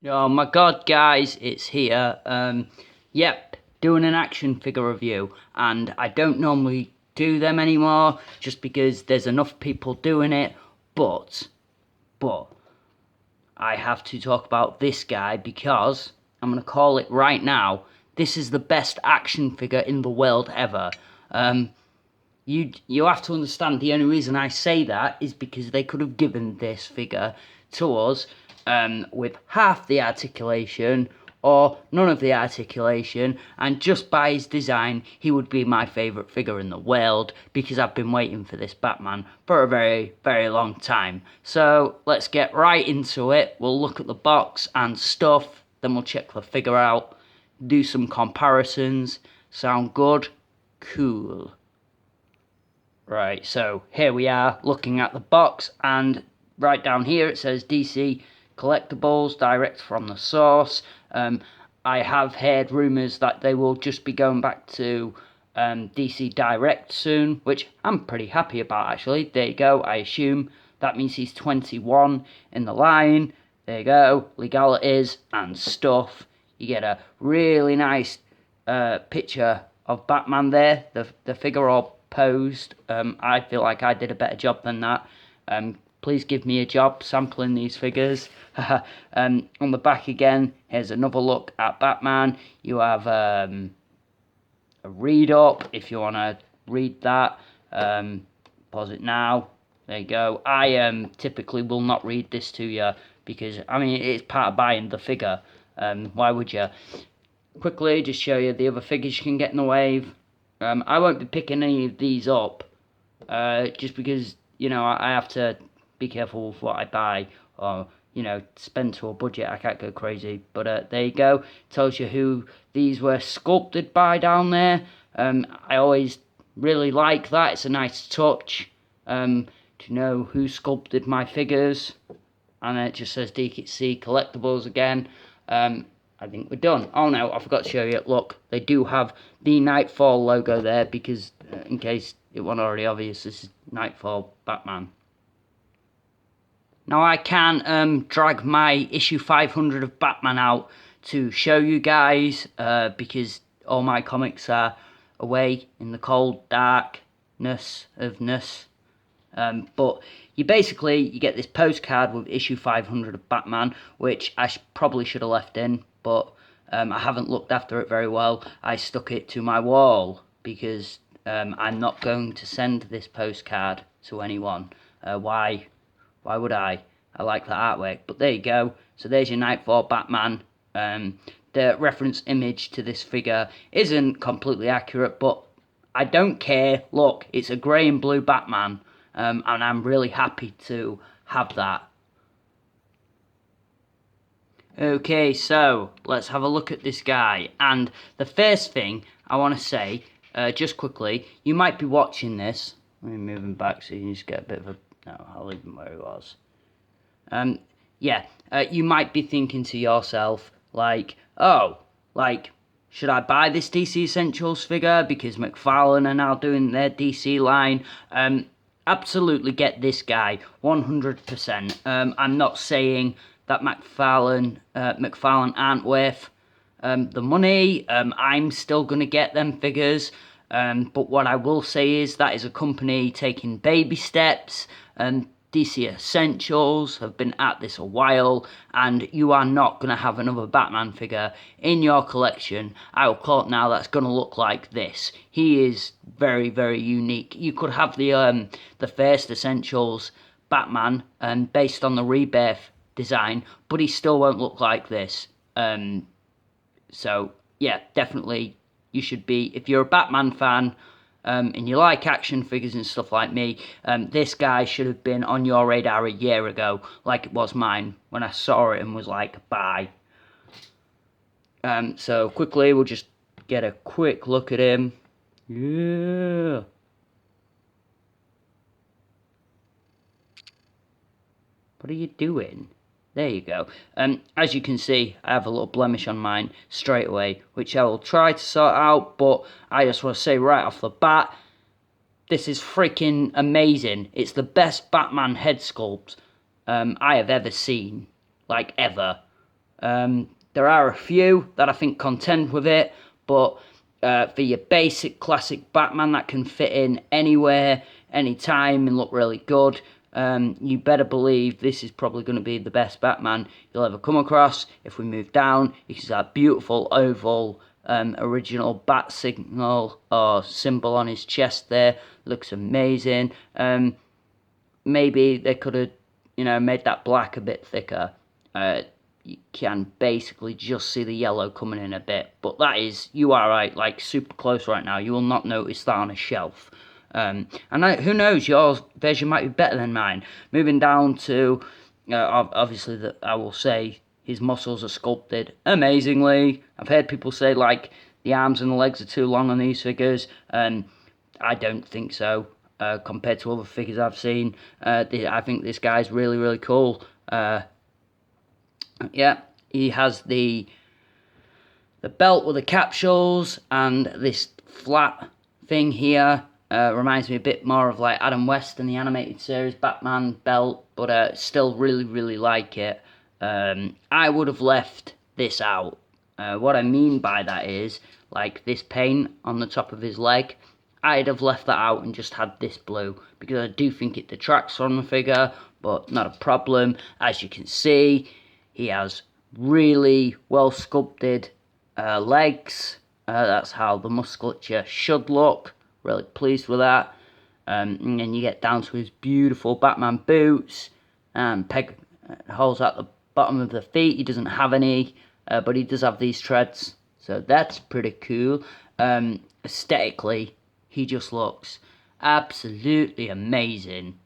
Oh my god, guys, it's here. Yep, doing an action figure review, and I don't normally do them anymore just because there's enough people doing it, but I have to talk about this guy because I'm going to call it right now. This is the best action figure in the world ever. You have to understand, the only reason I say that is because they could have given this figure to us with half the articulation or none of the articulation, and just by his design he would be my favourite figure in the world because I've been waiting for this Batman for a very, very long time. So let's get right into it. We'll look at the box and stuff, then we'll check the figure out, do some comparisons. Sound good? Cool. Right, so here we are looking at the box, and right down here it says DC Collectibles, direct from the source. I have heard rumours that they will just be going back to DC Direct soon, which I'm pretty happy about actually. There you go, I assume that means he's 21 in the line. There you go, legalities and stuff. You get a really nice picture of Batman there, the figure all posed. I feel like I did a better job than that. Please give me a job sampling these figures. On the back again, here's another look at Batman. You have a read up if you want to read that. Pause it now. There you go. I typically will not read this to you because, I mean, it's part of buying the figure. Why would you? Quickly, just show you the other figures you can get in the wave. I won't be picking any of these up, just because, you know, I have to be careful with what I buy, or, you know, spend to a budget. I can't go crazy. But there you go. Tells you who these were sculpted by down there. I always really like that. It's a nice touch to know who sculpted my figures. And it just says DC Collectibles again. I think we're done. Oh no, I forgot to show you. Look, they do have the Knightfall logo there because, in case it wasn't already obvious, this is Knightfall Batman. Now I can drag my issue 500 of Batman out to show you guys because all my comics are away in the cold darkness of ness. But you get this postcard with issue 500 of Batman, which I probably should have left in, but I haven't looked after it very well. I stuck it to my wall because I'm not going to send this postcard to anyone. Why would I? I like that artwork. But there you go. So there's your Knightfall Batman. The reference image to this figure isn't completely accurate, but I don't care. Look, it's a grey and blue Batman. And I'm really happy to have that. Okay, so let's have a look at this guy. And the first thing I want to say, just quickly, you might be watching this. Let me move him back so you can just get a bit of a... No, I'll leave him where he was. You might be thinking to yourself, like, oh, like, should I buy this DC Essentials figure because McFarlane are now doing their DC line? Absolutely get this guy, 100%. I'm not saying that McFarlane aren't worth the money. I'm still going to get them figures. But what I will say is that is a company taking baby steps. DC Essentials have been at this a while, and you are not going to have another Batman figure in your collection, I will call it now, that's going to look like this. He is very, very unique. You could have the first Essentials Batman based on the Rebirth design, but he still won't look like this. So, yeah, definitely you should be, if you're a Batman fan, and you like action figures and stuff like me, this guy should have been on your radar a year ago, like it was mine, when I saw it and was like, bye. So quickly, we'll just get a quick look at him. Yeah. What are you doing? There you go. As you can see, I have a little blemish on mine straight away, which I will try to sort out, but I just want to say right off the bat, this is freaking amazing. It's the best Batman head sculpt I have ever seen. Like, ever. There are a few that I think contend with it, but for your basic classic Batman that can fit in anywhere, anytime, and look really good, you better believe this is probably going to be the best Batman you'll ever come across. If we move down, you can see that beautiful oval original bat signal or symbol on his chest there. Looks amazing. Maybe they could have, made that black a bit thicker. You can basically just see the yellow coming in a bit, but that is, you are right, like super close right now. You will not notice that on a shelf. And who knows, your version might be better than mine. Moving down to, obviously, I will say his muscles are sculpted amazingly. I've heard people say like the arms and the legs are too long on these figures, and I don't think so. Compared to other figures I've seen, I think this guy's really, really cool. Yeah, he has the belt with the capsules and this flat thing here. Reminds me a bit more of like Adam West in the animated series Batman belt, but still really, really like it. I would have left this out. What I mean by that is, like this paint on the top of his leg, I'd have left that out and just had this blue, because I do think it detracts from the figure, but not a problem. As you can see, he has really well sculpted legs. That's how the musculature should look. Really pleased with that. And then you get down to his beautiful Batman boots and peg holes at the bottom of the feet. He doesn't have any, but he does have these treads, so that's pretty cool. Aesthetically, he just looks absolutely amazing.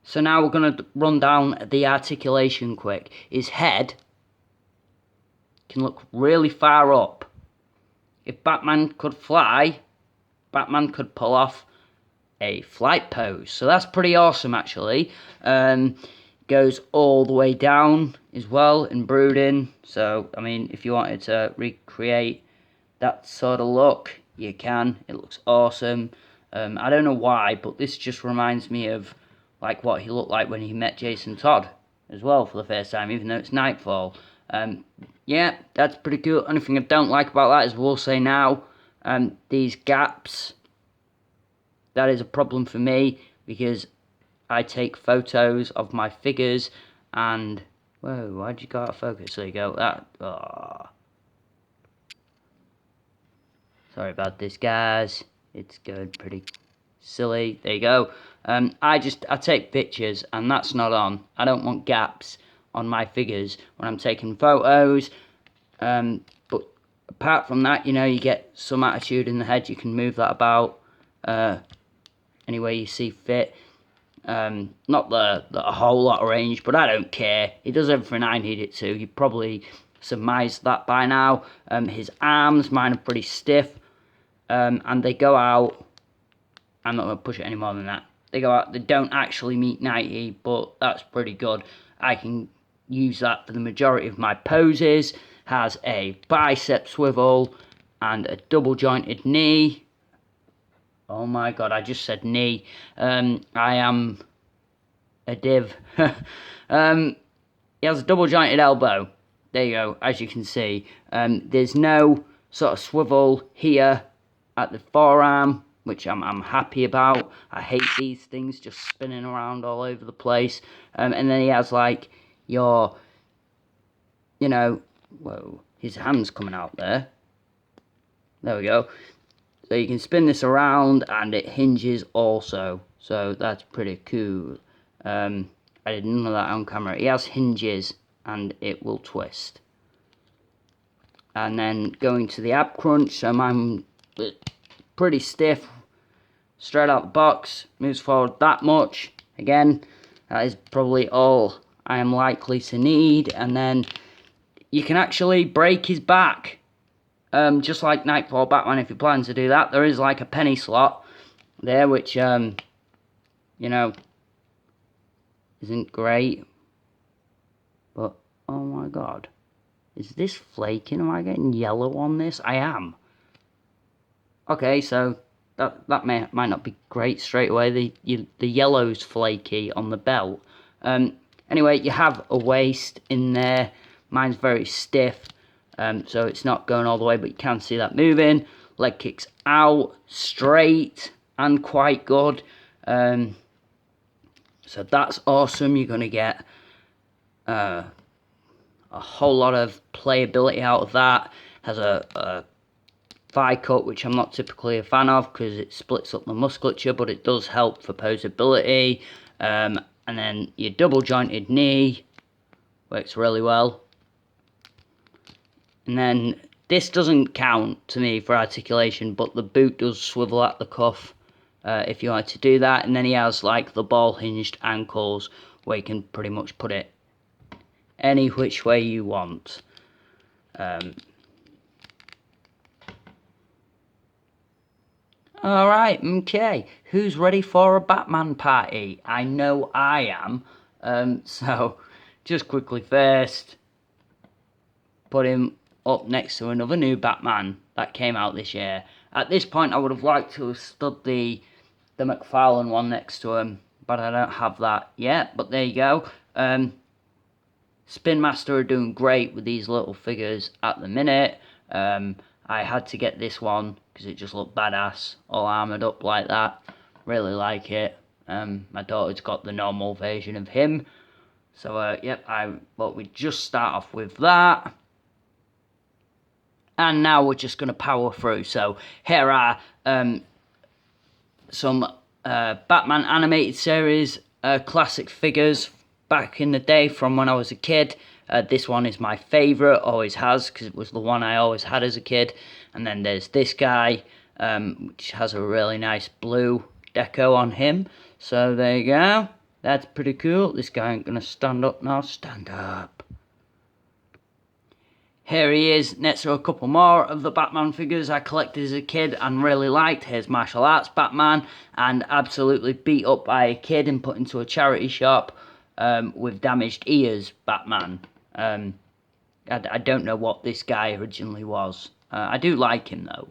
So now we're going to run down the articulation quick. His head can look really far up. If Batman could fly, Batman could pull off a flight pose. So that's pretty awesome, actually. Goes all the way down as well in brooding. So, I mean, if you wanted to recreate that sort of look, you can. It looks awesome. I don't know why, but this just reminds me of like what he looked like when he met Jason Todd as well for the first time, even though it's Knightfall. Yeah, that's pretty cool. Only thing I don't like about that is, we'll say now, these gaps. That is a problem for me, because I take photos of my figures and... Whoa, why'd you go out of focus? There you go. That... Oh. Sorry about this, guys. It's going pretty silly. There you go. I take pictures, and that's not on. I don't want gaps on my figures when I'm taking photos. But apart from that, you get some attitude in the head. You can move that about any way you see fit. Not a whole lot of range, but I don't care. It does everything I need it to. You probably surmised that by now. His arms, mine are pretty stiff, and they go out. I'm not going to push it any more than that. They go out, they don't actually meet 90, but that's pretty good. I can use that for the majority of my poses. Has a bicep swivel and a double jointed knee. Oh my god, I just said knee. I am a div. He has a double jointed elbow. There you go, as you can see. There's no sort of swivel here at the forearm, which I'm happy about. I hate these things just spinning around all over the place. And then he has like your, whoa, his hand's coming out there. There we go. So you can spin this around and it hinges also. So that's pretty cool. I did none of that on camera. He has hinges and it will twist. And then going to the ab crunch, so mine pretty stiff, straight out the box, moves forward that much. Again, that is probably all I am likely to need. And then you can actually break his back, just like Knightfall Batman. If you plan to do that, there is like a penny slot there, which isn't great, but oh my god, is this flaking? Am I getting yellow on this? I am. Okay, so that might not be great straight away. The yellow's flaky on the belt. Anyway, you have a waist in there. Mine's very stiff, so it's not going all the way, but you can see that moving. Leg kicks out, straight, and quite good. So that's awesome. You're going to get a whole lot of playability out of that. Has a thigh cut, which I'm not typically a fan of because it splits up the musculature, but it does help for posability. And then your double jointed knee works really well. And then this doesn't count to me for articulation, but the boot does swivel at the cuff if you like to do that. And then he has like the ball hinged ankles where you can pretty much put it any which way you want. Alright, okay. Who's ready for a Batman party? I know I am. So, just quickly first, put him up next to another new Batman that came out this year. At this point, I would have liked to have stood the McFarlane one next to him, but I don't have that yet. But there you go. Spin Master are doing great with these little figures at the minute. I had to get this one because it just looked badass, all armoured up like that. Really like it. My daughter's got the normal version of him. So, yep, I thought we'd just start off with that. And now we're just going to power through. So, here are some Batman animated series classic figures back in the day from when I was a kid. This one is my favourite, always has, because it was the one I always had as a kid. And then there's this guy, which has a really nice blue deco on him. So there you go. That's pretty cool. This guy ain't going to stand up now. Stand up. Here he is, next to a couple more of the Batman figures I collected as a kid and really liked. Here's Martial Arts Batman, and absolutely beat up by a kid and put into a charity shop with damaged ears Batman. I don't know what this guy originally was. I do like him though.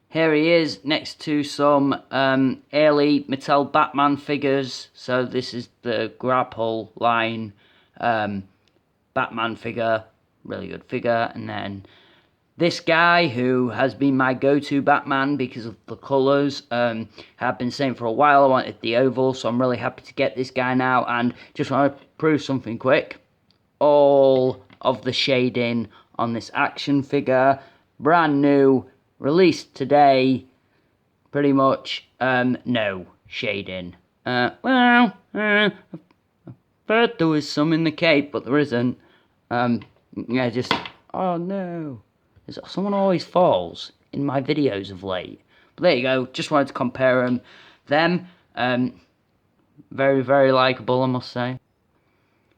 Here he is next to some early Mattel Batman figures. So this is the Grapple line Batman figure, really good figure. And then this guy who has been my go-to Batman because of the colours. I've been saying for a while I wanted the oval, so I'm really happy to get this guy now. And just want to prove something quick. All of the shading on this action figure, brand new, released today, pretty much, no shading. Well, I thought there was some in the cape, but there isn't. Yeah, just, oh no. Someone always falls in my videos of late. But there you go, just wanted to compare them. Very, very likeable, I must say.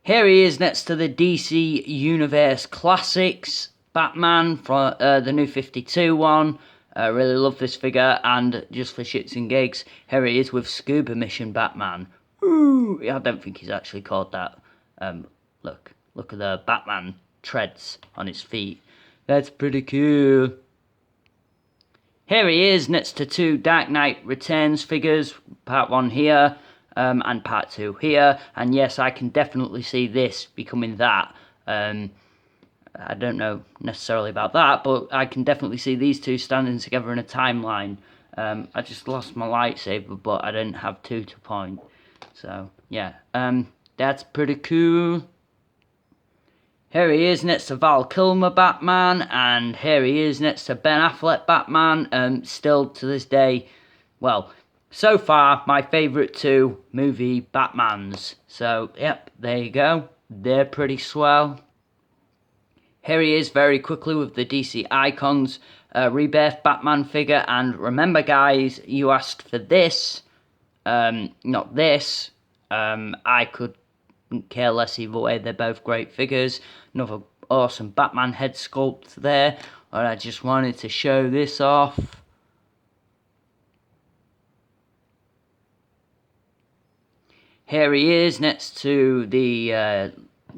Here he is next to the DC Universe Classics Batman from the new 52 one. Really love this figure, and just for shits and gigs, here he is with Scuba Mission Batman. Ooh, I don't think he's actually called that. Look at the Batman treads on his feet. That's pretty cool. Here he is next to two Dark Knight Returns figures, part 1 here, and part 2 here. And yes, I can definitely see this becoming that. I don't know necessarily about that, but I can definitely see these two standing together in a timeline. I just lost my lightsaber, but I didn't have two to point. So, yeah, that's pretty cool. Here he is next to Val Kilmer Batman, and here he is next to Ben Affleck Batman. Still to this day, well, so far, my favourite two movie Batmans. So, yep, there you go. They're pretty swell. Here he is very quickly with the DC Icons Rebirth Batman figure. And remember, guys, you asked for this, not this. I could care less either way. They're both great figures. Another awesome Batman head sculpt there. And I just wanted to show this off. Here he is next to the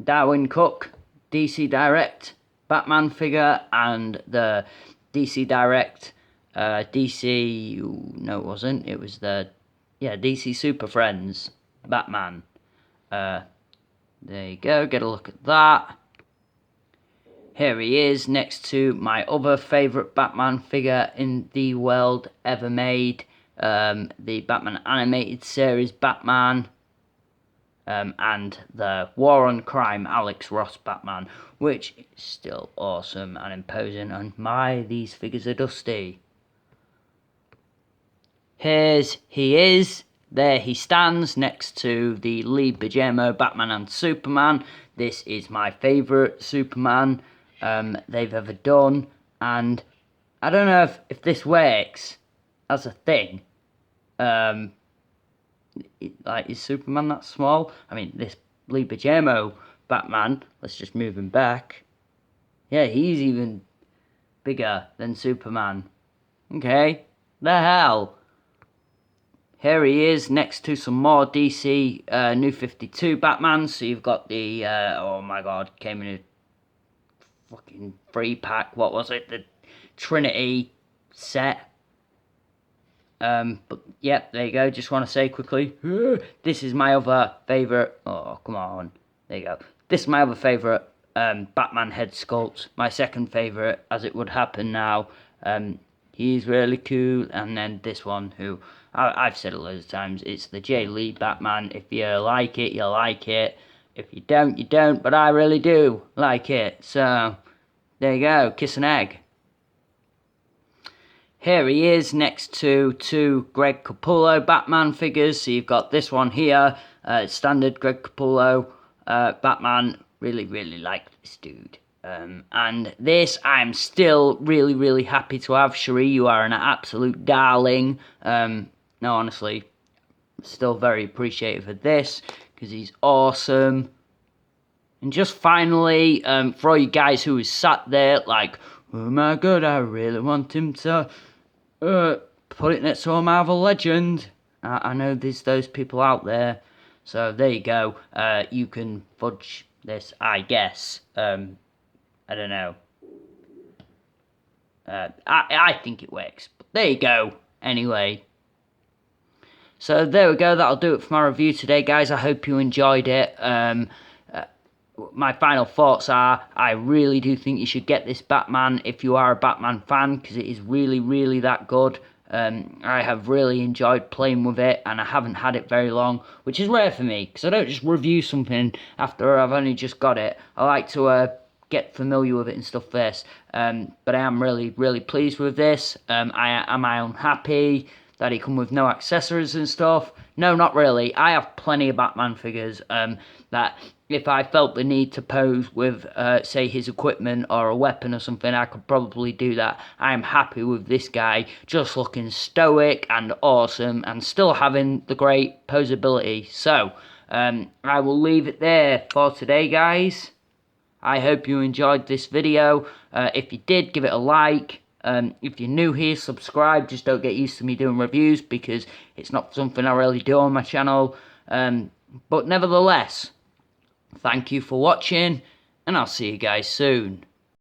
Darwin Cook DC Direct Batman figure and the DC Direct no it wasn't, it was the DC Super Friends Batman. There you go, get a look at that. Here he is next to my other favourite Batman figure in the world ever made. The Batman animated series Batman. And the War on Crime Alex Ross Batman, which is still awesome and imposing, and these figures are dusty. Here's he is. There he stands next to the Lee Bajamo Batman and Superman. This is my favourite Superman they've ever done, and I don't know if this works as a thing. Like, is Superman that small? I mean, this Lee Bajamo Batman, let's just move him back. Yeah, he's even bigger than Superman. Okay, the hell. Here he is next to some more DC New 52 Batman. So you've got the, oh my god, came in a fucking free pack. What was it? The Trinity set. But yeah, there you go. Just want to say quickly, this is my other favourite. Oh, come on. There you go. This is my other favourite Batman head sculpt. My second favourite, as it would happen now. He's really cool. And then this one, who I've said it loads of times, it's the J. Lee Batman. If you like it, you like it. If you don't, you don't. But I really do like it. So there you go. Kiss an egg. Here he is next to two Greg Capullo Batman figures. So you've got this one here, standard Greg Capullo Batman. Really, really like this dude. And this I'm still really, really happy to have. Cherie, you are an absolute darling. No, honestly, still very appreciative of this because he's awesome. And just finally, for all you guys who was sat there like, oh my god, I really want him to put it next to a Marvel Legend. I know there's those people out there. So there you go. You can fudge this, I guess. I don't know. I think it works. But there you go. Anyway. So there we go. That'll do it for my review today, guys. I hope you enjoyed it. My final thoughts are, I really do think you should get this Batman if you are a Batman fan, because it is really, really that good. I have really enjoyed playing with it, and I haven't had it very long, which is rare for me, because I don't just review something after I've only just got it. I like to get familiar with it and stuff first. But I am really, really pleased with this. Am I unhappy that it come with no accessories and stuff? No, not really. I have plenty of Batman figures that if I felt the need to pose with, say, his equipment or a weapon or something, I could probably do that. I am happy with this guy just looking stoic and awesome and still having the great posability. So, I will leave it there for today, guys. I hope you enjoyed this video. If you did, give it a like. If you're new here, subscribe. Just don't get used to me doing reviews because it's not something I really do on my channel. But nevertheless, thank you for watching, and I'll see you guys soon.